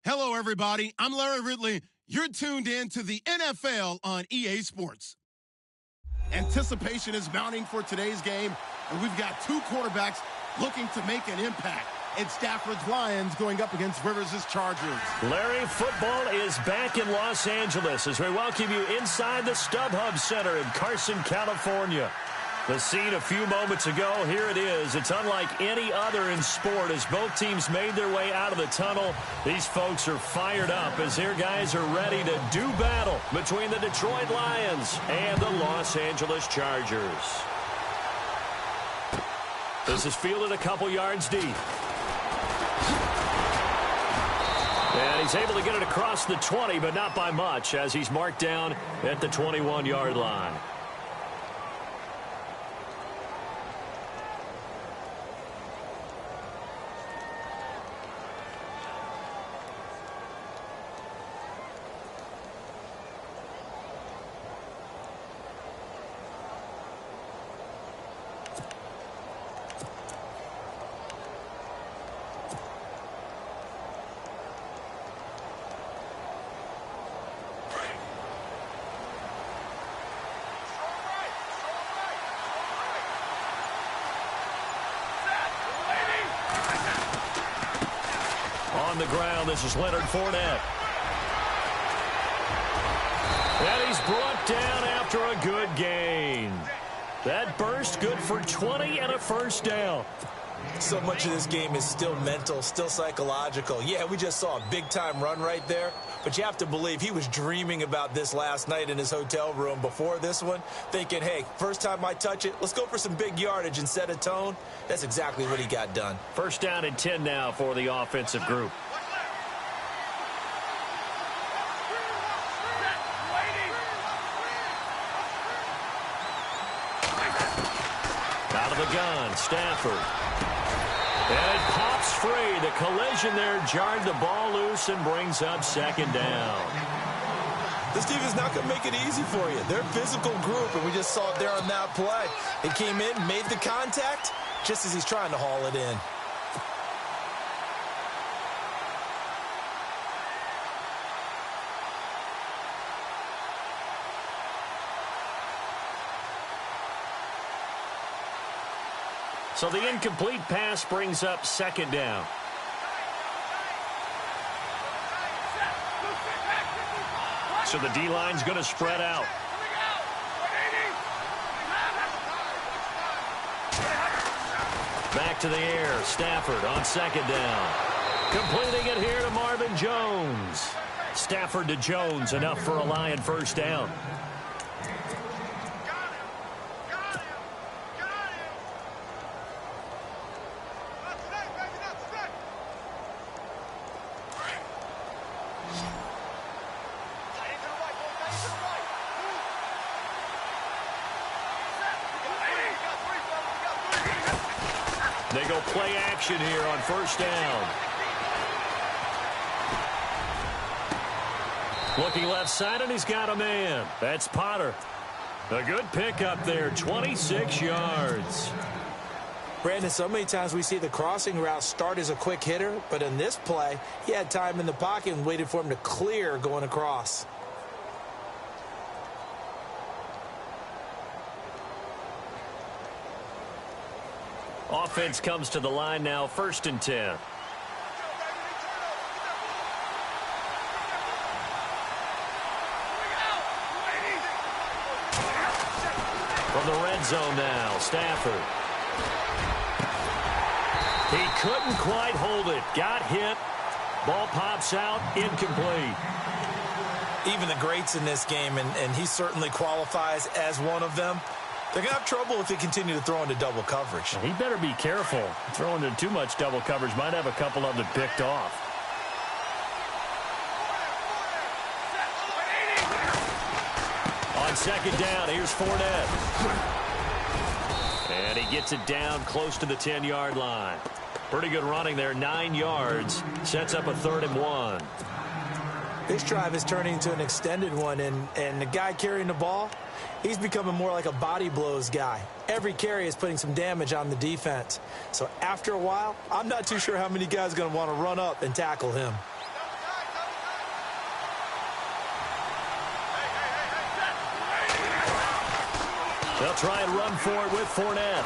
Hello, everybody. I'm Larry Ridley. You're tuned in to the NFL on EA Sports. Anticipation is mounting for today's game, and we've got two quarterbacks looking to make an impact. It's Stafford's Lions going up against Rivers' Chargers. Larry, football is back in Los Angeles as we welcome you inside the StubHub Center in Carson, California. The scene a few moments ago, here it is. It's unlike any other in sport as both teams made their way out of the tunnel. These folks are fired up as their guys are ready to do battle between the Detroit Lions and the Los Angeles Chargers. This is fielded a couple yards deep. And he's able to get it across the 20, but not by much as he's marked down at the 21-yard line. On the ground, this is Leonard Fournette. And he's brought down after a good gain. That burst good for 20 and a first down. So much of this game is still mental, still psychological. Yeah, we just saw a big-time run right there, but you have to believe he was dreaming about this last night in his hotel room before this one, thinking, hey, first time I touch it, let's go for some big yardage and set a tone. That's exactly what he got done. First down and 10 now for the offensive group. Out of the gun, Stafford. And it pops free. The collision there jarred the ball loose and brings up second down. This team is not going to make it easy for you. They're a physical group, and we just saw it there on that play. They came in, made the contact, just as he's trying to haul it in. So the incomplete pass brings up second down. So the D-line's going to spread out. Back to the air. Stafford on second down. Completing it here to Marvin Jones. Stafford to Jones, enough for a Lion first down. They go play action here on first down. Looking left side, and he's got a man. That's Potter. A good pickup there, 26 yards. Brandon, so many times we see the crossing route start as a quick hitter, but in this play, he had time in the pocket and waited for him to clear going across. Offense comes to the line now, first and 10. From the red zone now, Stafford. He couldn't quite hold it. Got hit. Ball pops out, incomplete. Even the greats in this game, and he certainly qualifies as one of them, they're going to have trouble if they continue to throw into double coverage. He better be careful. Throwing into too much double coverage might have a couple of them picked off. On second down, here's Fournette. And he gets it down close to the 10-yard line. Pretty good running there, 9 yards. Sets up a 3rd and 1. This drive is turning into an extended one, and the guy carrying the ball, he's becoming more like a body blows guy. Every carry is putting some damage on the defense. So after a while, I'm not too sure how many guys are going to want to run up and tackle him. They'll try and run for it with Fournette.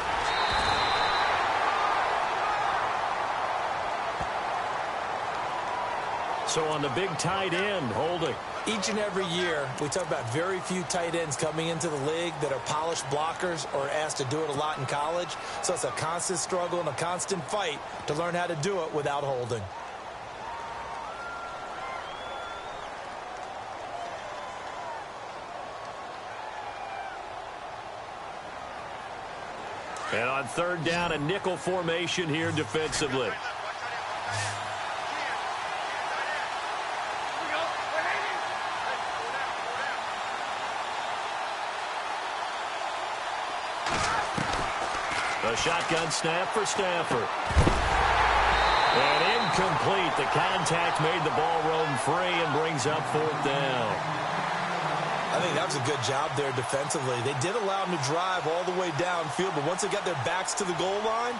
So on the big tight end, holding. Each and every year, we talk about very few tight ends coming into the league that are polished blockers or asked to do it a lot in college. So it's a constant struggle and a constant fight to learn how to do it without holding. And on third down, a nickel formation here defensively. A shotgun snap for Stafford. And incomplete. The contact made the ball roam free and brings up fourth down. I think that was a good job there defensively. They did allow them to drive all the way downfield, but once they got their backs to the goal line,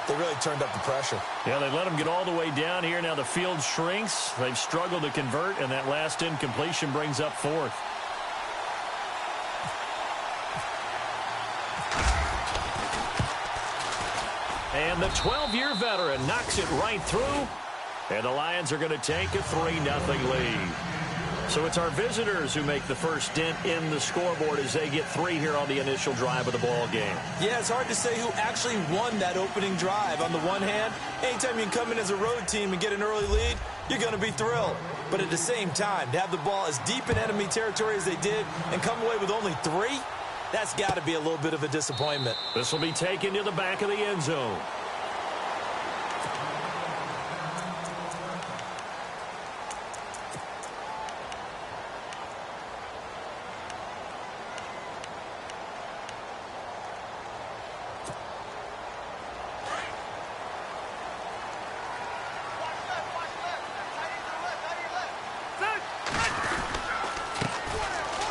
they really turned up the pressure. Yeah, they let them get all the way down here. Now the field shrinks. They've struggled to convert, and that last incompletion brings up fourth. And the 12-year veteran knocks it right through. And the Lions are going to take a 3-0 lead. So it's our visitors who make the first dent in the scoreboard as they get 3 here on the initial drive of the ball game. Yeah, it's hard to say who actually won that opening drive. On the one hand, anytime you can come in as a road team and get an early lead, you're going to be thrilled. But at the same time, to have the ball as deep in enemy territory as they did and come away with only 3, that's got to be a little bit of a disappointment. This will be taken to the back of the end zone.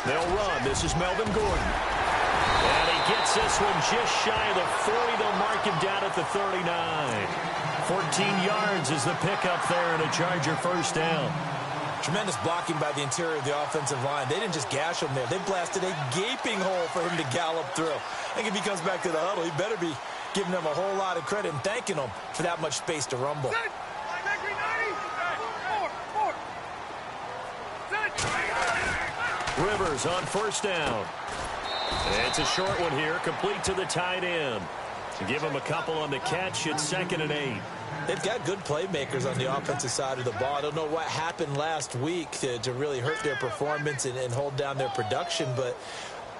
They'll run. This is Melvin Gordon. And he gets this one just shy of the 40. They'll mark him down at the 39. 14 yards is the pickup there and a Charger first down. Tremendous blocking by the interior of the offensive line. They didn't just gash him there. They blasted a gaping hole for him to gallop through. I think if he comes back to the huddle, he better be giving them a whole lot of credit and thanking them for that much space to rumble. Rivers on first down. It's a short one here, complete to the tight end. To give him a couple on the catch, it's 2nd and 8. They've got good playmakers on the offensive side of the ball. I don't know what happened last week to really hurt their performance and hold down their production, but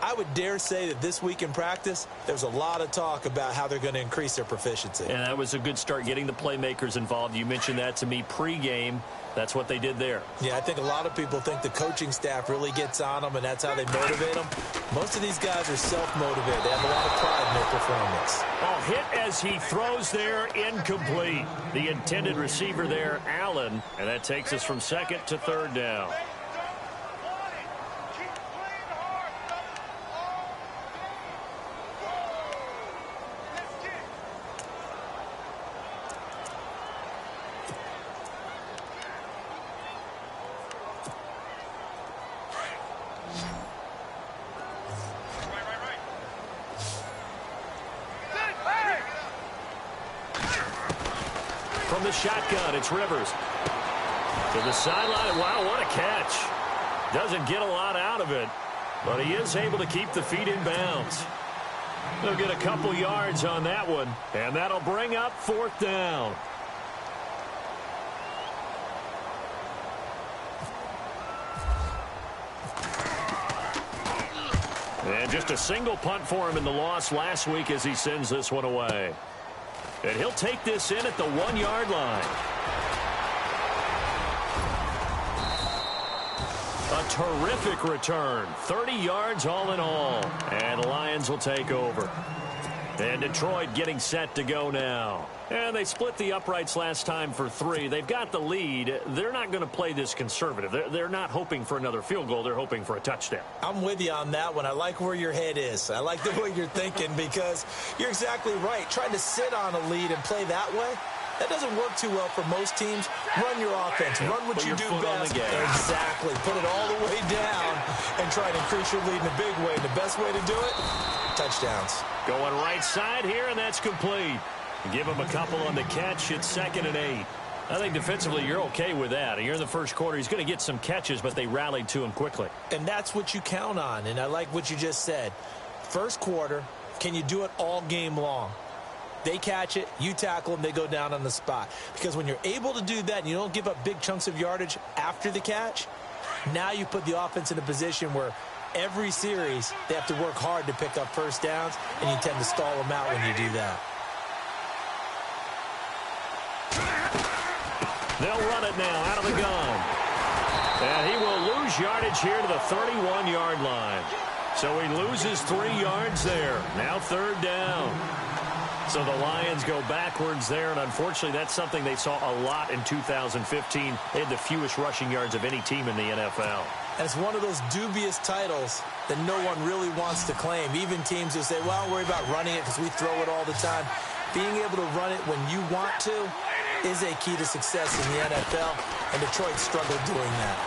I would dare say that this week in practice, there's a lot of talk about how they're going to increase their proficiency. And that was a good start, getting the playmakers involved. You mentioned that to me pregame. That's what they did there. Yeah, I think a lot of people think the coaching staff really gets on them, and that's how they motivate them. Most of these guys are self-motivated. They have a lot of pride in their performance. Oh, hit as he throws there, incomplete. The intended receiver there, Allen, and that takes us from 2nd to 3rd down. From the shotgun, it's Rivers. To the sideline. Wow, what a catch. Doesn't get a lot out of it, but he is able to keep the feet in bounds. They'll get a couple yards on that one, and that'll bring up 4th down. And just a single punt for him in the loss last week as he sends this one away. And he'll take this in at the 1-yard line. A terrific return. 30 yards all in all. And the Lions will take over. And Detroit getting set to go now. And they split the uprights last time for 3. They've got the lead. They're not going to play this conservative. They're not hoping for another field goal. They're hoping for a touchdown. I'm with you on that one. I like where your head is. I like the way you're thinking because you're exactly right. Trying to sit on a lead and play that way, that doesn't work too well for most teams. Run your offense. Run what you do best. Exactly. Put it all the way down and try to increase your lead in a big way. And the best way to do it, touchdowns. Going right side here, and that's complete. Give him a couple on the catch. It's 2nd and 8. I think defensively you're okay with that. You're in the first quarter. He's going to get some catches, but they rallied to him quickly. And that's what you count on, and I like what you just said. First quarter, can you do it all game long? They catch it, you tackle them, they go down on the spot. Because when you're able to do that and you don't give up big chunks of yardage after the catch, now you put the offense in a position where every series they have to work hard to pick up first downs, and you tend to stall them out when you do that. They'll run it now out of the gun. And he will lose yardage here to the 31-yard line. So he loses 3 yards there. Now 3rd down. So the Lions go backwards there, and unfortunately that's something they saw a lot in 2015. They had the fewest rushing yards of any team in the NFL. And it's one of those dubious titles that no one really wants to claim. Even teams who say, well, don't worry about running it because we throw it all the time. Being able to run it when you want to is a key to success in the NFL, and Detroit struggled doing that.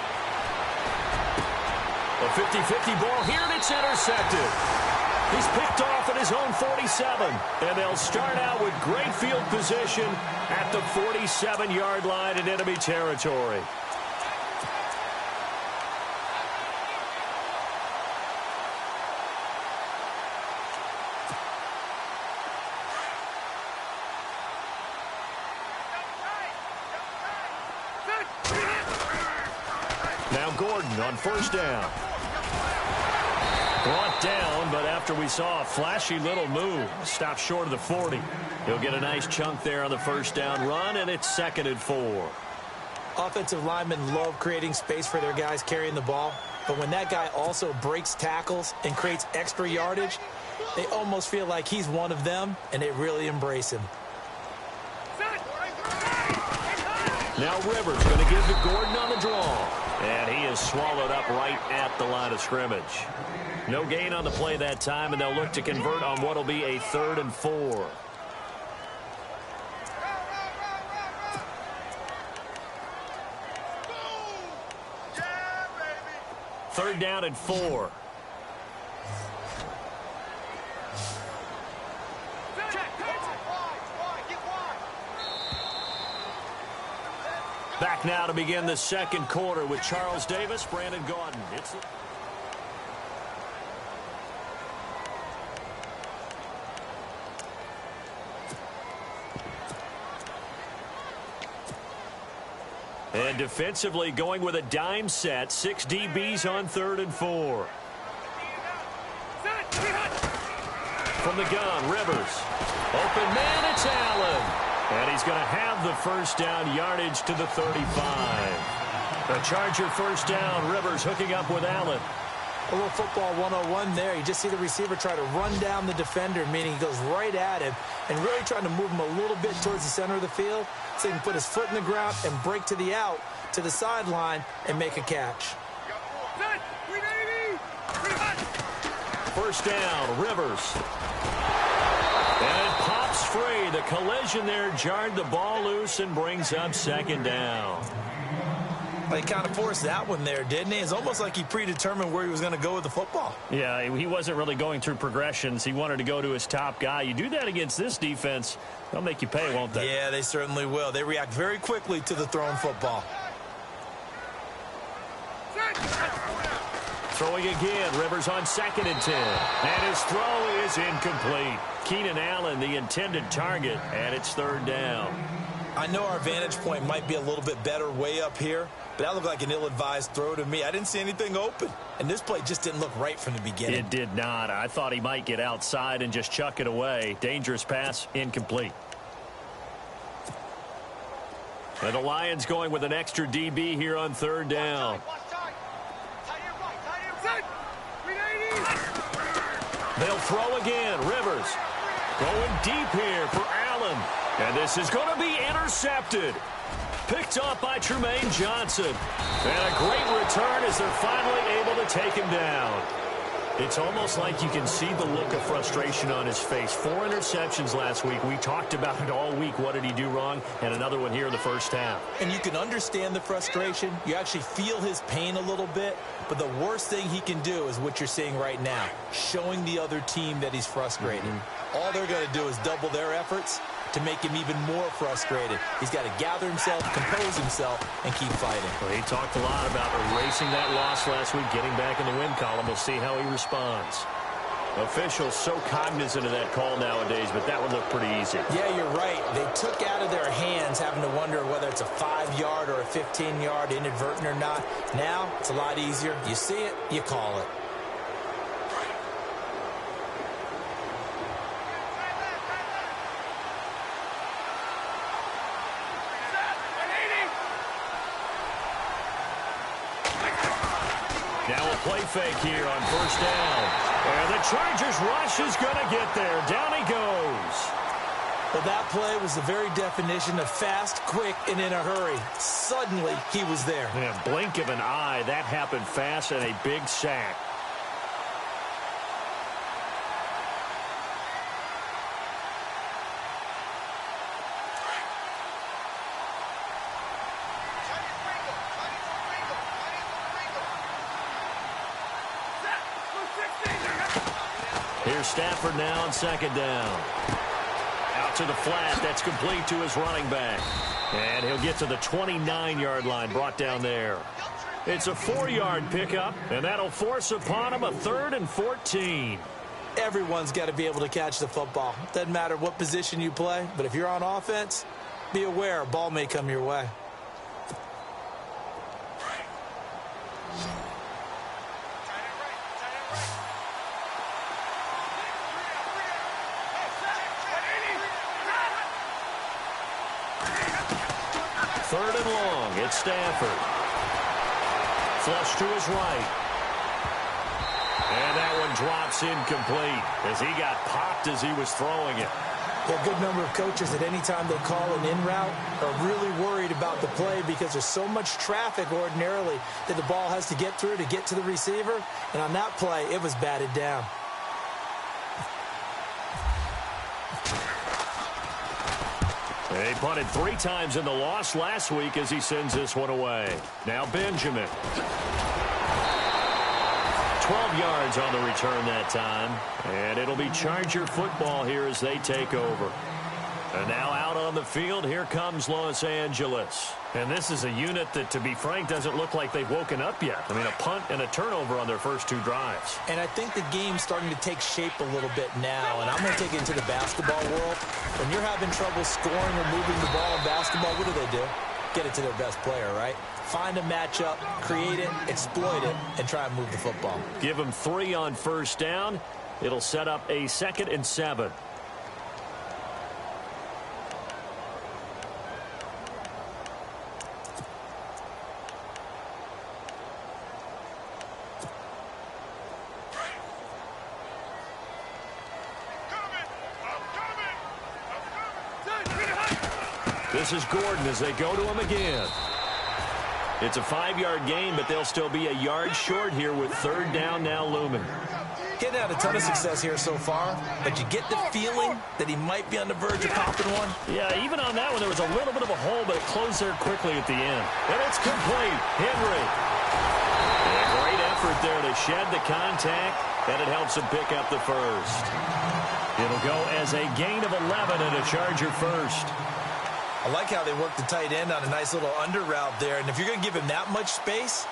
A 50-50 ball here, and it's intercepted. He's picked off at his own 47, and they'll start out with great field position at the 47-yard line in enemy territory. Now Gordon on 1st down. Brought down, but after we saw a flashy little move, stopped short of the 40. He'll get a nice chunk there on the 1st down run, and it's 2nd and 4. Offensive linemen love creating space for their guys carrying the ball, but when that guy also breaks tackles and creates extra yardage, they almost feel like he's one of them, and they really embrace him. Now Rivers going to give to Gordon on the draw, and he is swallowed up right at the line of scrimmage. No gain on the play that time, and they'll look to convert on what will be a 3rd and 4. Third down and 4. Back now to begin the 2nd quarter with Charles Davis, Brandon Gaudin. And defensively going with a dime set. 6 DBs on 3rd and 4. From the gun, Rivers. Open man, it's Allen. And he's going to have the 1st down yardage to the 35. The Charger 1st down. Rivers hooking up with Allen. A little football 101 there. You just see the receiver try to run down the defender, meaning he goes right at him and really trying to move him a little bit towards the center of the field so he can put his foot in the ground and break to the out, to the sideline, and make a catch. 1st down, Rivers. And it pops free. The collision there jarred the ball loose and brings up 2nd down. Well, he kind of forced that one there, didn't he? It's almost like he predetermined where he was going to go with the football. Yeah, he wasn't really going through progressions. He wanted to go to his top guy. You do that against this defense, they'll make you pay, won't they? Yeah, they certainly will. They react very quickly to the thrown football. Throwing again, Rivers on 2nd and 10. And his throw is incomplete. Keenan Allen, the intended target, and it's 3rd down. I know our vantage point might be a little bit better way up here, but that looked like an ill-advised throw to me. I didn't see anything open, and this play just didn't look right from the beginning. It did not. I thought he might get outside and just chuck it away. Dangerous pass, incomplete. And the Lions going with an extra DB here on 3rd down. They'll throw again. Rivers going deep here for Allen. And this is going to be intercepted. Picked off by Tremaine Johnson. And a great return as they're finally able to take him down. It's almost like you can see the look of frustration on his face. 4 interceptions last week. We talked about it all week. What did he do wrong? And another one here in the first half. And you can understand the frustration. You actually feel his pain a little bit. But the worst thing he can do is what you're seeing right now, showing the other team that he's frustrated. All they're going to do is double their efforts to make him even more frustrated. He's got to gather himself, compose himself, and keep fighting. Well, he talked a lot about erasing that loss last week, getting back in the win column. We'll see how he responds. Officials so cognizant of that call nowadays, but that would look pretty easy. Yeah, you're right. They took out of their hands having to wonder whether it's a 5-yard or a 15-yard, inadvertent or not. Now, it's a lot easier. You see it, you call it. Now a play fake here on first down. And the Chargers rush is going to get there. Down he goes. Well, that play was the very definition of fast, quick, and in a hurry. Suddenly, he was there. In a blink of an eye, that happened fast and a big sack. Here's Stafford now on second down. Out to the flat. That's complete to his running back. And he'll get to the 29-yard line, brought down there. It's a 4-yard pickup, and that'll force upon him a 3rd and 14. Everyone's got to be able to catch the football. Doesn't matter what position you play, but if you're on offense, be aware a ball may come your way. Third and long. It's Stafford. Flush to his right. And that one drops incomplete as he got popped as he was throwing it. A good number of coaches at any time they call an in route are really worried about the play because there's so much traffic ordinarily that the ball has to get through to get to the receiver. And on that play, it was batted down. They punted 3 times in the loss last week as he sends this one away. Now Benjamin. 12 yards on the return that time. And it'll be Charger football here as they take over. And now out on the field, here comes Los Angeles. And this is a unit that, to be frank, doesn't look like they've woken up yet. I mean, a punt and a turnover on their first 2 drives. And I think the game's starting to take shape a little bit now. And I'm going to take it into the basketball world. When you're having trouble scoring or moving the ball in basketball, what do? Get it to their best player, right? Find a matchup, create it, exploit it, and try and move the football. Give them 3 on first down. It'll set up a 2nd and 7. This is Gordon as they go to him again. It's a 5-yard gain, but they'll still be a yard short here with 3rd down now looming. Getting out a ton of success here so far, but you get the feeling that he might be on the verge of popping one. Yeah, even on that one, there was a little bit of a hole, but it closed there quickly at the end. And it's complete. Henry. And a great effort there to shed the contact, and it helps him pick up the first. It'll go as a gain of 11 and a Charger first. I like how they work the tight end on a nice little under route there. And if you're going to give him that much space,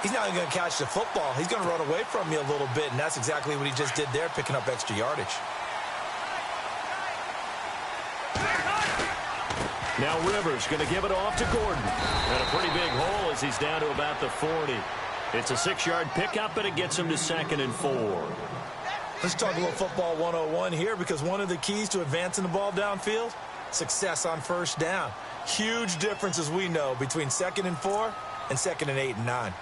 he's not going to catch the football. He's going to run away from you a little bit, and that's exactly what he just did there, picking up extra yardage. Now Rivers going to give it off to Gordon. And a pretty big hole as he's down to about the 40. It's a 6-yard pickup, and it gets him to 2nd and 4. Let's talk a little football 101 here, because one of the keys to advancing the ball downfield, success on first down. Huge difference, as we know, between 2nd and 4 and 2nd and 8 and 9.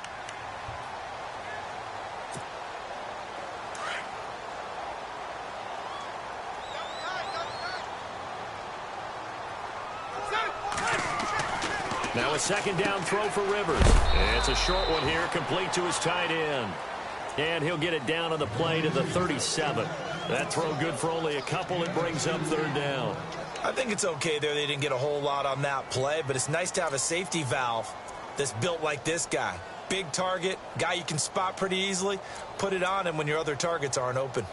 Now a 2nd down throw for Rivers. And it's a short one here, complete to his tight end. And he'll get it down on the play to the 37. That throw good for only a couple. It brings up third down. I think it's okay there. They didn't get a whole lot on that play, but it's nice to have a safety valve that's built like this guy. Big target, guy you can spot pretty easily. Put it on him when your other targets aren't open.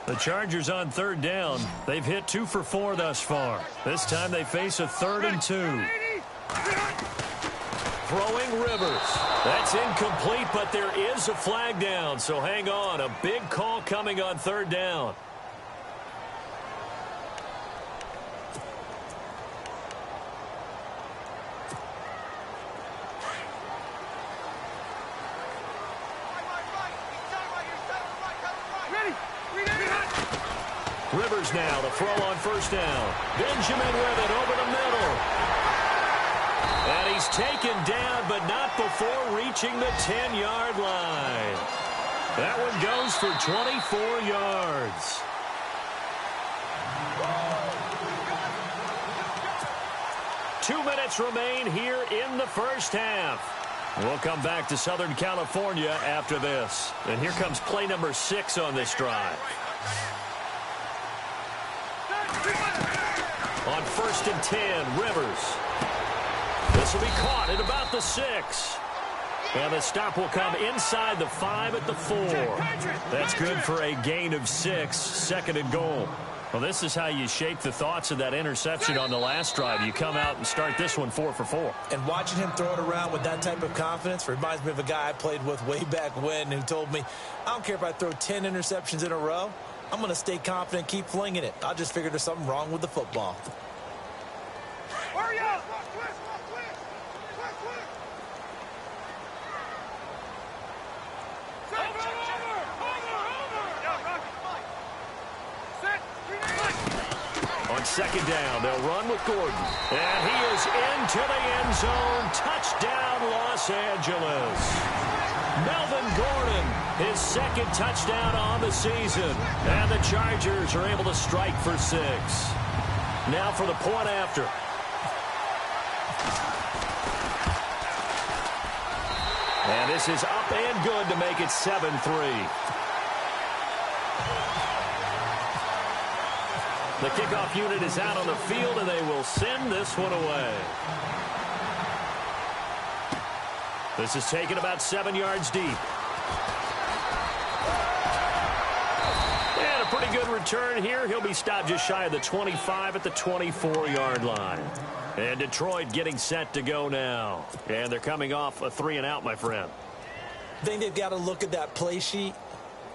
The Chargers on third down. They've hit 2 for 4 thus far. This time they face a 3rd and 2. Throwing Rivers. That's incomplete, but there is a flag down, so hang on. A big call coming on third down. Rivers now to throw on first down. Benjamin with it over the middle. And he's taken down, but not before reaching the 10-yard line. That one goes for 24 yards. Two minutes remain here in the first half. We'll come back to Southern California after this. And here comes play number 6 on this drive. On 1st and 10, Rivers. This will be caught at about the 6. And the stop will come inside the 5 at the 4. That's good for a gain of 6, 2nd and goal. Well, this is how you shape the thoughts of that interception on the last drive. You come out and start this one 4 for 4. And watching him throw it around with that type of confidence reminds me of a guy I played with way back when who told me, I don't care if I throw 10 interceptions in a row. I'm going to stay confident, keep flinging it. I just figured there's something wrong with the football. Hurry up! On 2nd down, they'll run with Gordon. And he is into the end zone. Touchdown, Los Angeles. Melvin Gordon, his 2nd touchdown on the season. And the Chargers are able to strike for 6. Now for the point after. And this is up and good to make it 7-3. The kickoff unit is out on the field, and they will send this one away. This is taken about 7 yards deep. And a pretty good return here. He'll be stopped just shy of the 25 at the 24-yard line. And Detroit getting set to go now. And they're coming off a 3-and-out, my friend. I think they've got to look at that play sheet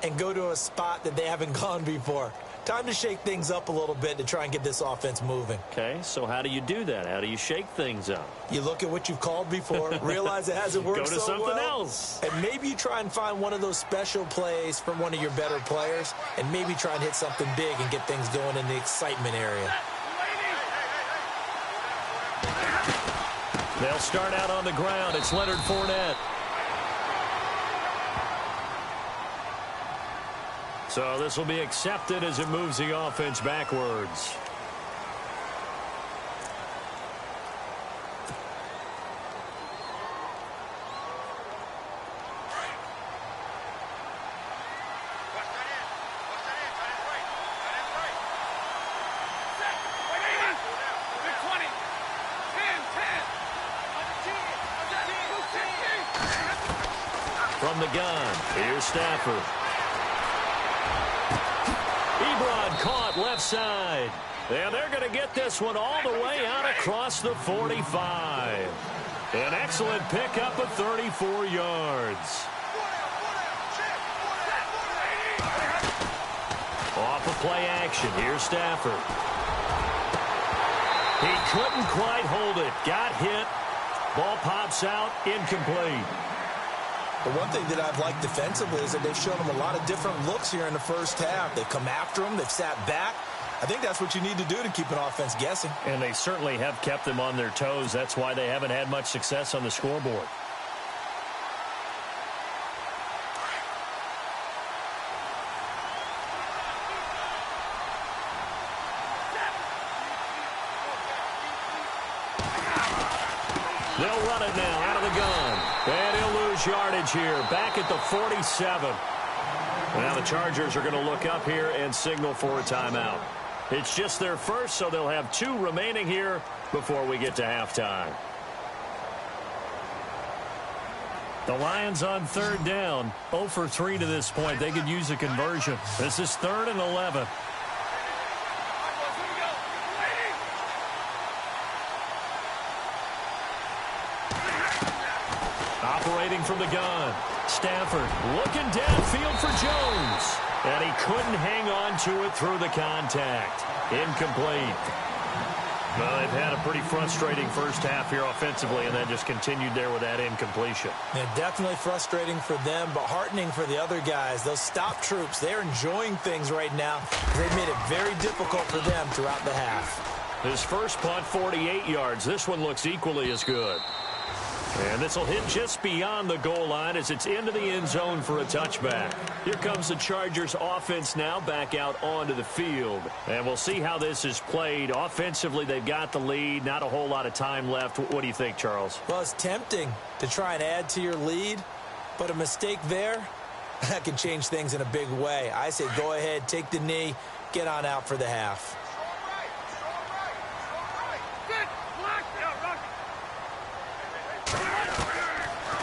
and go to a spot that they haven't gone before. Time to shake things up a little bit to try and get this offense moving. Okay, so how do you do that? How do you shake things up? You look at what you've called before, realize it hasn't worked so well. Go to something else. And maybe you try and find one of those special plays from one of your better players, and maybe try and hit something big and get things going in the excitement area. They'll start out on the ground. It's Leonard Fournette. So this will be accepted as it moves the offense backwards. From the gun, here's Stafford. Ebron caught left side. And they're going to get this one all the way out across the 45. An excellent pickup of 34 yards. Off of play action, here's Stafford. He couldn't quite hold it. Got hit. Ball pops out, incomplete. The one thing that I've liked defensively is that they've shown them a lot of different looks here in the first half. They've come after them. They've sat back. I think that's what you need to do to keep an offense guessing. And they certainly have kept them on their toes. That's why they haven't had much success on the scoreboard. They'll run it now out of the gun. And he'll lose yardage here, back at the 47. Now the Chargers are going to look up here and signal for a timeout. It's just their first, so they'll have 2 remaining here before we get to halftime. The Lions on third down, 0 for 3 to this point. They could use a conversion. This is 3rd and 11. Operating from the gun. Stafford looking downfield for Jones. And he couldn't hang on to it through the contact. Incomplete. Well, they've had a pretty frustrating first half here offensively, and then just continued there with that incompletion. Yeah, definitely frustrating for them, but heartening for the other guys. Those stop troops, they're enjoying things right now. They've made it very difficult for them throughout the half. His first punt, 48 yards. This one looks equally as good. And this will hit just beyond the goal line as it's into the end zone for a touchback. Here comes the Chargers offense now back out onto the field. And we'll see how this is played. Offensively, they've got the lead. Not a whole lot of time left. What do you think, Charles? Well, it's tempting to try and add to your lead, but a mistake there, that can change things in a big way. I say go ahead, take the knee, get on out for the half.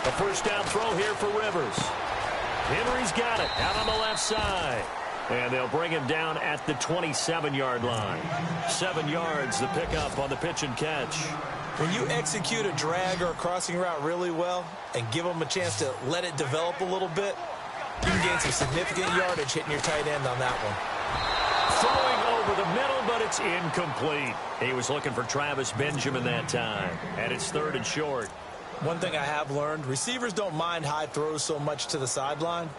A first down throw here for Rivers. Henry's got it out on the left side. And they'll bring him down at the 27-yard line. 7 yards, the pickup on the pitch and catch. When you execute a drag or a crossing route really well and give them a chance to let it develop a little bit, you can gain some significant yardage hitting your tight end on that one. Throwing over the middle, but it's incomplete. He was looking for Travis Benjamin that time. And it's 3rd and short. One thing I have learned, receivers don't mind high throws so much to the sideline,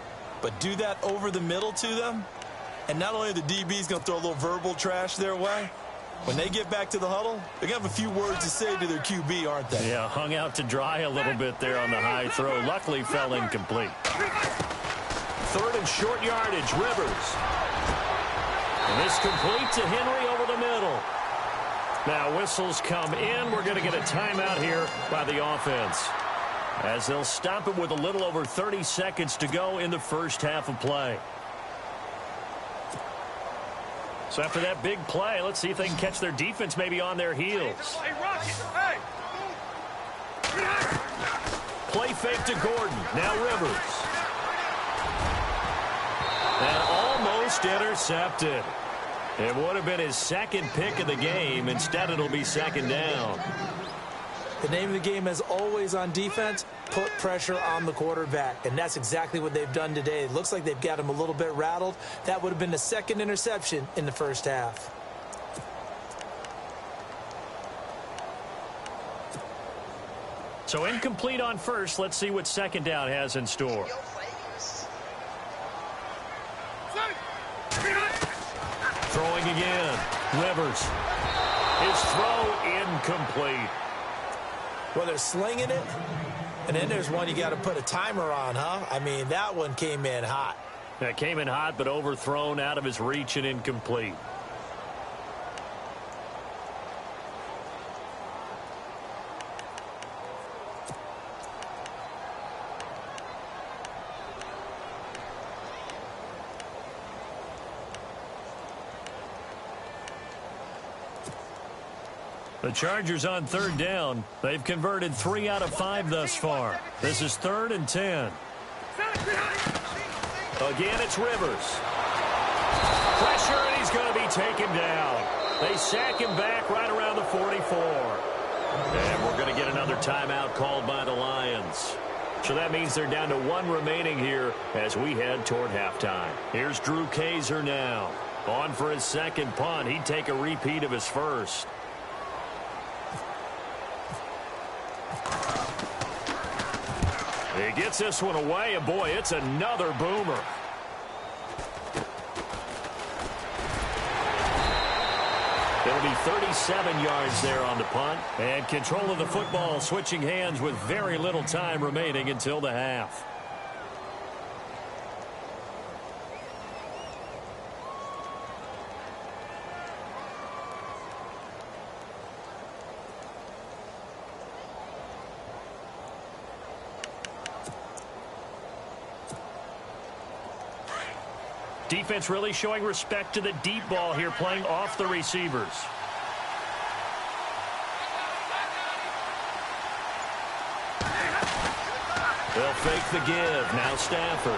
but do that over the middle to them, and not only are the DBs going to throw a little verbal trash their way, when they get back to the huddle, they're going to have a few words to say to their QB, aren't they? Yeah, hung out to dry a little bit there on the high throw. Luckily fell incomplete. 3rd and short yardage, Rivers. And this complete to Henry over the middle. Now whistles come in. We're going to get a timeout here by the offense, as they'll stop it with a little over 30 seconds to go in the first half of play. So after that big play, let's see if they can catch their defense maybe on their heels. Play fake to Gordon. Now Rivers. And almost intercepted. It would have been his second pick of the game. Instead, it'll be 2nd down. The name of the game, as always on defense, put pressure on the quarterback. And that's exactly what they've done today. It looks like they've got him a little bit rattled. That would have been the 2nd interception in the first half. So incomplete on first. Let's see what 2nd down has in store. Throwing again. Rivers. His throw incomplete. Well, they're slinging it, and then there's one you got to put a timer on, huh? I mean, that one came in hot. That came in hot, but overthrown, out of his reach, and incomplete. The Chargers on 3rd down. They've converted 3 out of 5 thus far. This is 3rd and 10. Again, it's Rivers. Pressure, and he's going to be taken down. They sack him back right around the 44. And we're going to get another timeout called by the Lions. So that means they're down to 1 remaining here as we head toward halftime. Here's Drew Kaiser now. On for his 2nd punt. He'd take a repeat of his first. He gets this one away, and boy, it's another boomer. It'll be 37 yards there on the punt. And control of the football, switching hands with very little time remaining until the half. Defense really showing respect to the deep ball here, playing off the receivers. They'll fake the give. Now Stafford.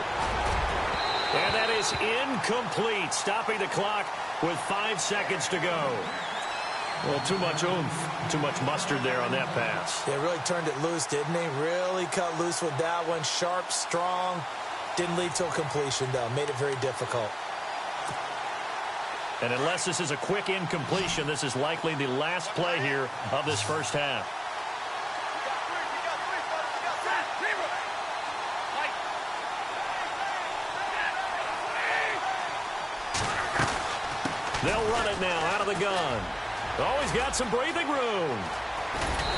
And that is incomplete, stopping the clock with 5 seconds to go. Well, too much oomph, too much mustard there on that pass. They really turned it loose, didn't they? Really cut loose with that one. Sharp, strong. Didn't lead to a completion, though. Made it very difficult. And unless this is a quick incompletion, this is likely the last play here of this first half. They'll run it now out of the gun. Oh, he's got some breathing room.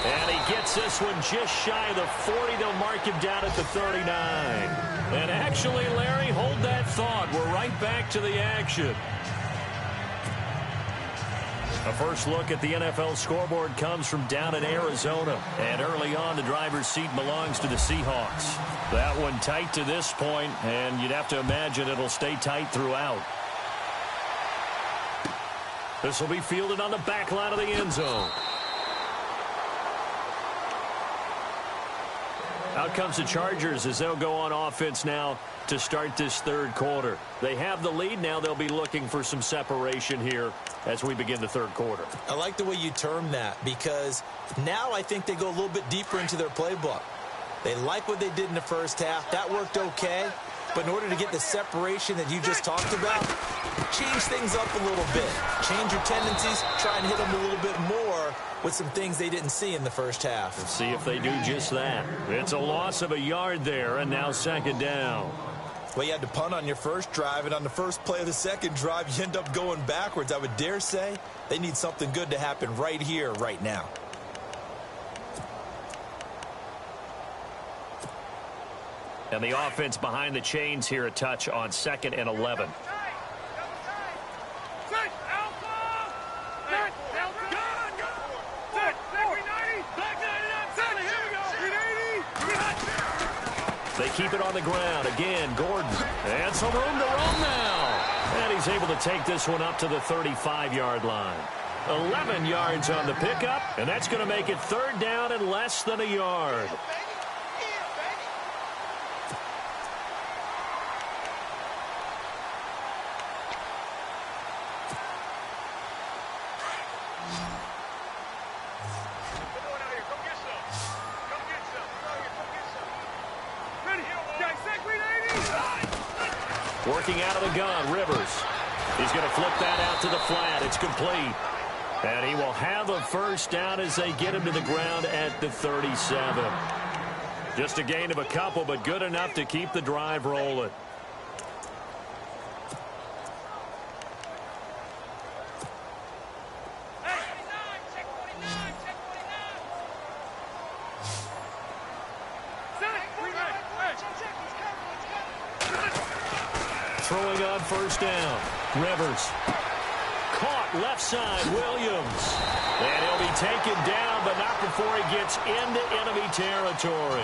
And he gets this one just shy of the 40. They'll mark him down at the 39. And actually, Larry, hold that thought. We're right back to the action. A first look at the NFL scoreboard comes from down in Arizona. And early on, the driver's seat belongs to the Seahawks. That one tight to this point, and you'd have to imagine it'll stay tight throughout. This will be fielded on the back line of the end zone. Out comes the Chargers as they'll go on offense now to start this third quarter. They have the lead. Now they'll be looking for some separation here as we begin the third quarter. I like the way you term that, because now I think they go a little bit deeper into their playbook. They like what they did in the first half. That worked okay. But in order to get the separation that you just talked about, change things up a little bit. Change your tendencies. Try and hit them a little bit more with some things they didn't see in the first half. Let's see if they do just that. It's a loss of a yard there, and now second down. Well, you had to punt on your first drive, and on the first play of the second drive, you end up going backwards. I would dare say they need something good to happen right here, right now. And the offense behind the chains here a touch on 2nd and 11. They keep it on the ground. Again, Gordon. And some room to roam now. And he's able to take this one up to the 35-yard line. 11 yards on the pickup, and that's going to make it third down and less than a yard. Working out of the gun, Rivers. He's going to flip that out to the flat. It's complete. And he will have a first down as they get him to the ground at the 37. Just a gain of a couple, but good enough to keep the drive rolling. Throwing on first down. Rivers. Caught left side. Williams. And he'll be taken down, but not before he gets into enemy territory.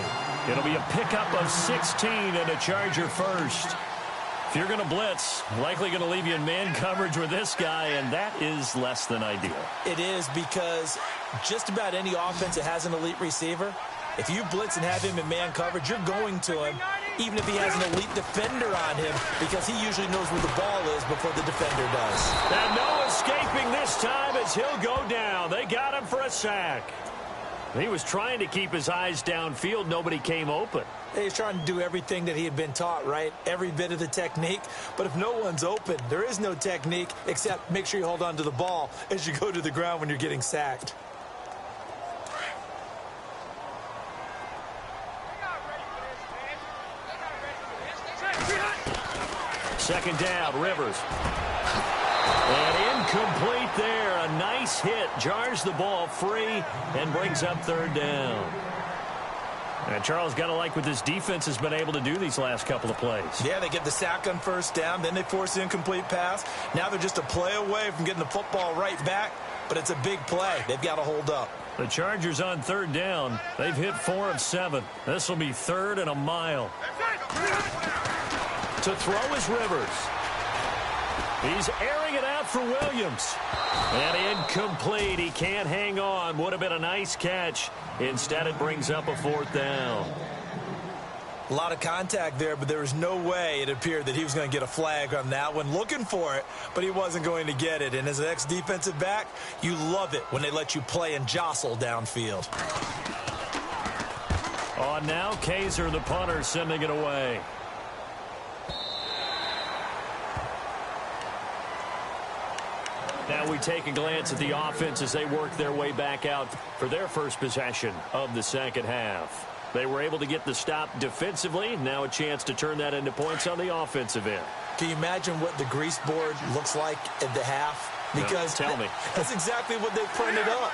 It'll be a pickup of 16 and a Charger first. If you're going to blitz, likely going to leave you in man coverage with this guy, and that is less than ideal. It is, because just about any offense that has an elite receiver, if you blitz and have him in man coverage, you're going to him, even if he has an elite defender on him, because he usually knows where the ball is before the defender does. And no escaping this time as he'll go down. They got him for a sack. He was trying to keep his eyes downfield. Nobody came open. He's trying to do everything that he had been taught, right? Every bit of the technique. But if no one's open, there is no technique except make sure you hold on to the ball as you go to the ground when you're getting sacked. Second down, Rivers. And incomplete there. A nice hit. Jars the ball free and brings up third down. And Charles, got to like what this defense has been able to do these last couple of plays. Yeah, they get the sack on first down. Then they force the incomplete pass. Now they're just a play away from getting the football right back. But it's a big play. They've got to hold up. The Chargers on third down. They've hit 4 of 7. This will be 3rd and a mile. To throw is Rivers. He's airing it out for Williams. And incomplete. He can't hang on. Would have been a nice catch. Instead, it brings up a 4th down. A lot of contact there, but there was no way it appeared that he was going to get a flag on that one. Looking for it, but he wasn't going to get it. And as an ex-defensive back, you love it when they let you play and jostle downfield. On now, Kaiser, the punter, sending it away. Now we take a glance at the offense as they work their way back out for their first possession of the second half. They were able to get the stop defensively. Now a chance to turn that into points on the offensive end. Can you imagine what the grease board looks like at the half? Because no, tell me. That's exactly what they printed up.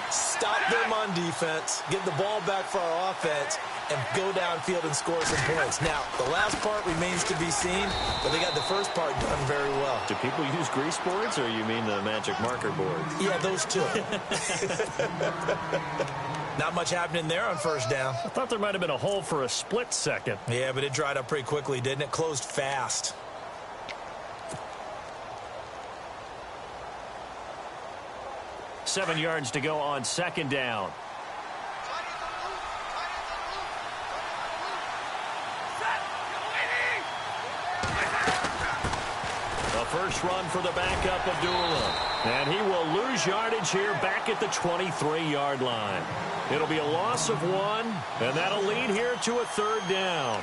Stop them on defense, get the ball back for our offense, and go downfield and score some points. Now, the last part remains to be seen, but they got the first part done very well. Do people use grease boards, or you mean the magic marker board? Yeah, those two. Not much happening there on first down. I thought there might have been a hole for a split second. Yeah, but it dried up pretty quickly, didn't it? Closed fast. Seven yards to go on second down. The first run for the backup, Abdullah. And he will lose yardage here back at the 23-yard line. It'll be a loss of 1, and that'll lead here to a 3rd down.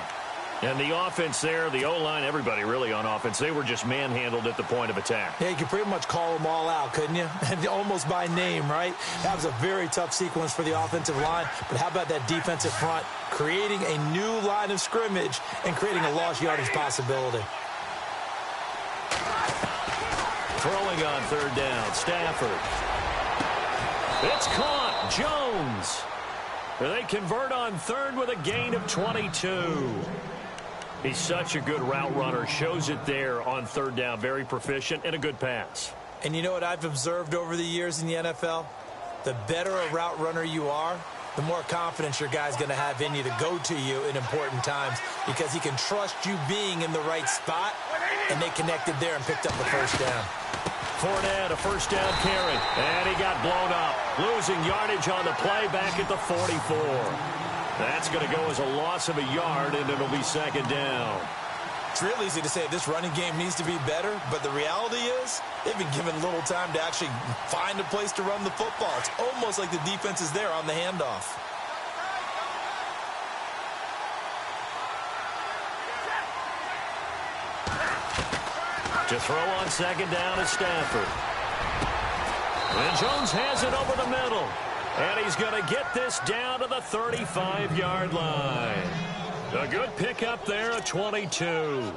And the offense there, the O-line, everybody really on offense, they were just manhandled at the point of attack. Yeah, you could pretty much call them all out, couldn't you? Almost by name, right? That was a very tough sequence for the offensive line. But how about that defensive front creating a new line of scrimmage and creating a lost yardage possibility? Throwing on 3rd down, Stafford. It's caught. Jones. They convert on 3rd with a gain of 22. He's such a good route runner. Shows it there on 3rd down. Very proficient and a good pass. And you know what I've observed over the years in the NFL? The better a route runner you are, the more confidence your guy's going to have in you to go to you in important times because he can trust you being in the right spot, and they connected there and picked up the first down. Fournette, a first down carry, and he got blown up. Losing yardage on the play back at the 44. That's going to go as a loss of a yard, and it'll be 2nd down. It's real easy to say this running game needs to be better, but the reality is they've been given little time to actually find a place to run the football. It's almost like the defense is there on the handoff. To throw on 2nd down is Stafford. And Jones has it over the middle. And he's going to get this down to the 35-yard line. A good pickup there at 22.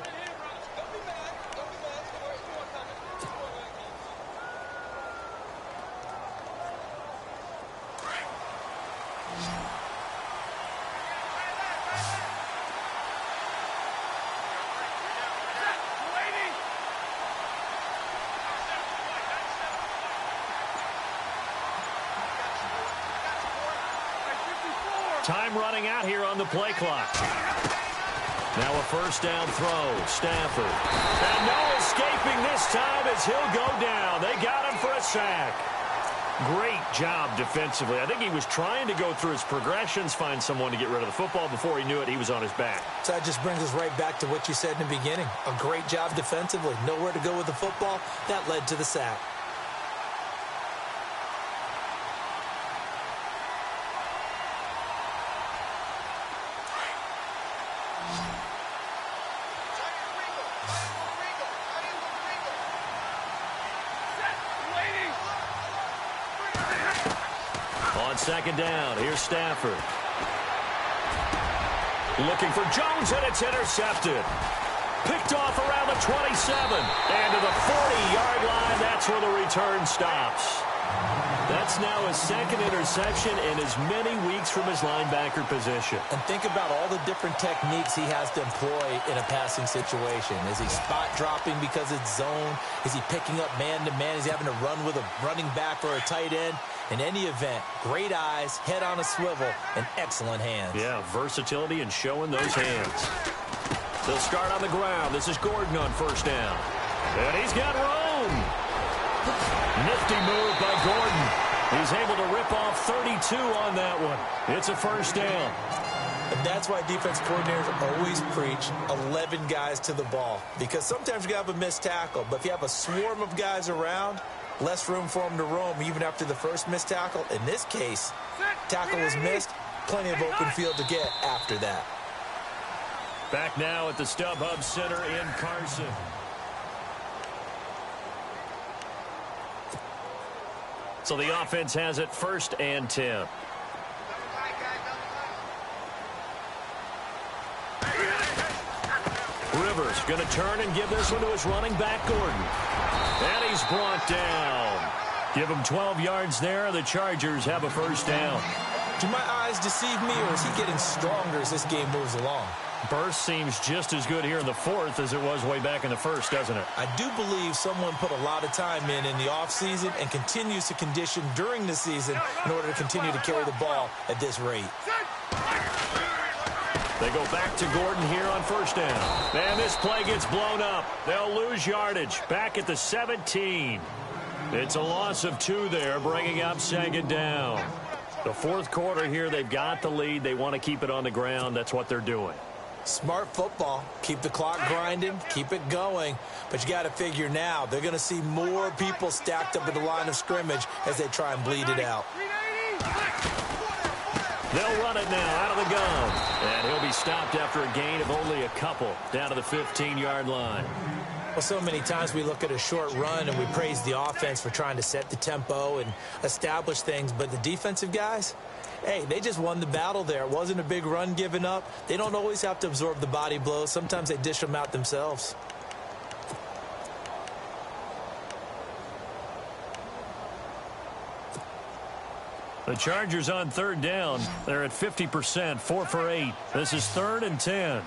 Time running out here on the play clock. Now a first down throw. Stafford. And no escaping this time as he'll go down. They got him for a sack. Great job defensively. I think he was trying to go through his progressions, find someone to get rid of the football. Before he knew it, he was on his back. So that just brings us right back to what you said in the beginning. A great job defensively. Nowhere to go with the football. That led to the sack. Second down. Here's Stafford. Looking for Jones, and it's intercepted. Picked off around the 27. And to the 40-yard line, that's where the return stops. That's now his 2nd interception in as many weeks from his linebacker position. And think about all the different techniques he has to employ in a passing situation. Is he spot dropping because it's zone? Is he picking up man-to-man? Is he having to run with a running back or a tight end? In any event, great eyes, head on a swivel, and excellent hands. Yeah, versatility and showing those hands. They'll start on the ground. This is Gordon on first down. And he's got room. Nifty move by Gordon. He's able to rip off 32 on that one. It's a first down. And that's why defense coordinators always preach 11 guys to the ball. Because sometimes you have a missed tackle. But if you have a swarm of guys around, less room for them to roam even after the first missed tackle. In this case, tackle was missed. Plenty of open field to get after that. Back now at the StubHub Center in Carson. So the offense has it 1st and 10. Rivers going to turn and give this one to his running back, Gordon. And he's brought down. Give him 12 yards there. The Chargers have a first down. Do my eyes deceive me, or is he getting stronger as this game moves along? Burst seems just as good here in the 4th as it was way back in the 1st, doesn't it? I do believe someone put a lot of time in the offseason and continues to condition during the season in order to continue to carry the ball at this rate. They go back to Gordon here on first down. And this play gets blown up. They'll lose yardage. Back at the 17. It's a loss of 2 there, bringing up 2nd down. The 4th quarter here, they've got the lead. They want to keep it on the ground. That's what they're doing. Smart football. Keep the clock grinding. Keep it going. But you got to figure now, they're going to see more people stacked up at the line of scrimmage as they try and bleed it out. They'll run it now out of the gun. And he'll be stopped after a gain of only a couple down to the 15-yard line. Well, so many times we look at a short run and we praise the offense for trying to set the tempo and establish things. But the defensive guys, hey, they just won the battle there. It wasn't a big run given up. They don't always have to absorb the body blows. Sometimes they dish them out themselves. The Chargers on 3rd down. They're at 50%, 4 for 8. This is 3rd and 10.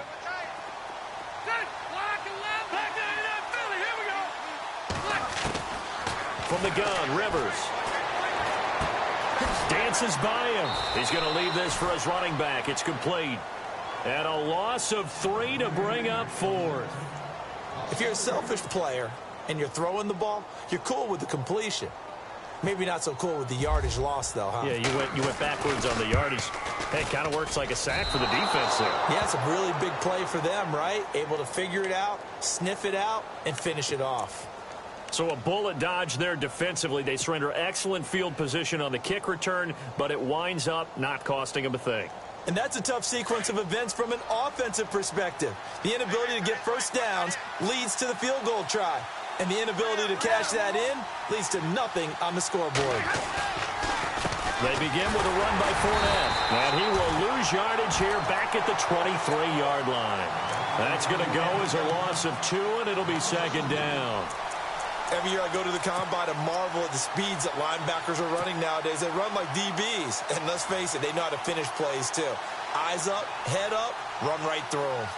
From the gun, Rivers. Dances by him. He's going to leave this for his running back. It's complete. And a loss of 3 to bring up 4th. If you're a selfish player and you're throwing the ball, you're cool with the completion. Maybe not so cool with the yardage loss, though, huh? Yeah, you went backwards on the yardage. Hey, it kind of works like a sack for the defense there. Yeah, it's a really big play for them, right? Able to figure it out, sniff it out, and finish it off. So a bullet dodge there defensively. They surrender excellent field position on the kick return, but it winds up not costing them a thing. And that's a tough sequence of events from an offensive perspective. The inability to get first downs leads to the field goal try. And the inability to cash that in leads to nothing on the scoreboard. They begin with a run by Fournette. And he will lose yardage here back at the 23-yard line. That's going to go as a loss of 2, and it'll be 2nd down. Every year I go to the combine and marvel at the speeds that linebackers are running nowadays. They run like DBs. And let's face it, they know how to finish plays too. Eyes up, head up, run right through them.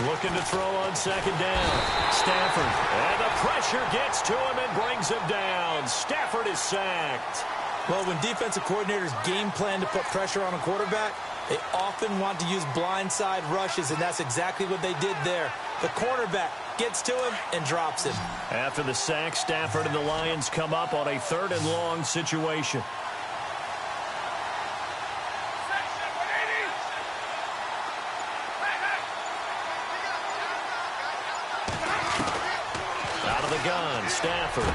Looking to throw on 2nd down. Stafford. And the pressure gets to him and brings him down. Stafford is sacked. Well, when defensive coordinators game plan to put pressure on a quarterback, they often want to use blindside rushes, and that's exactly what they did there. The cornerback gets to him and drops him. After the sack, Stafford and the Lions come up on a 3rd and long situation. Out of the gun, Stafford.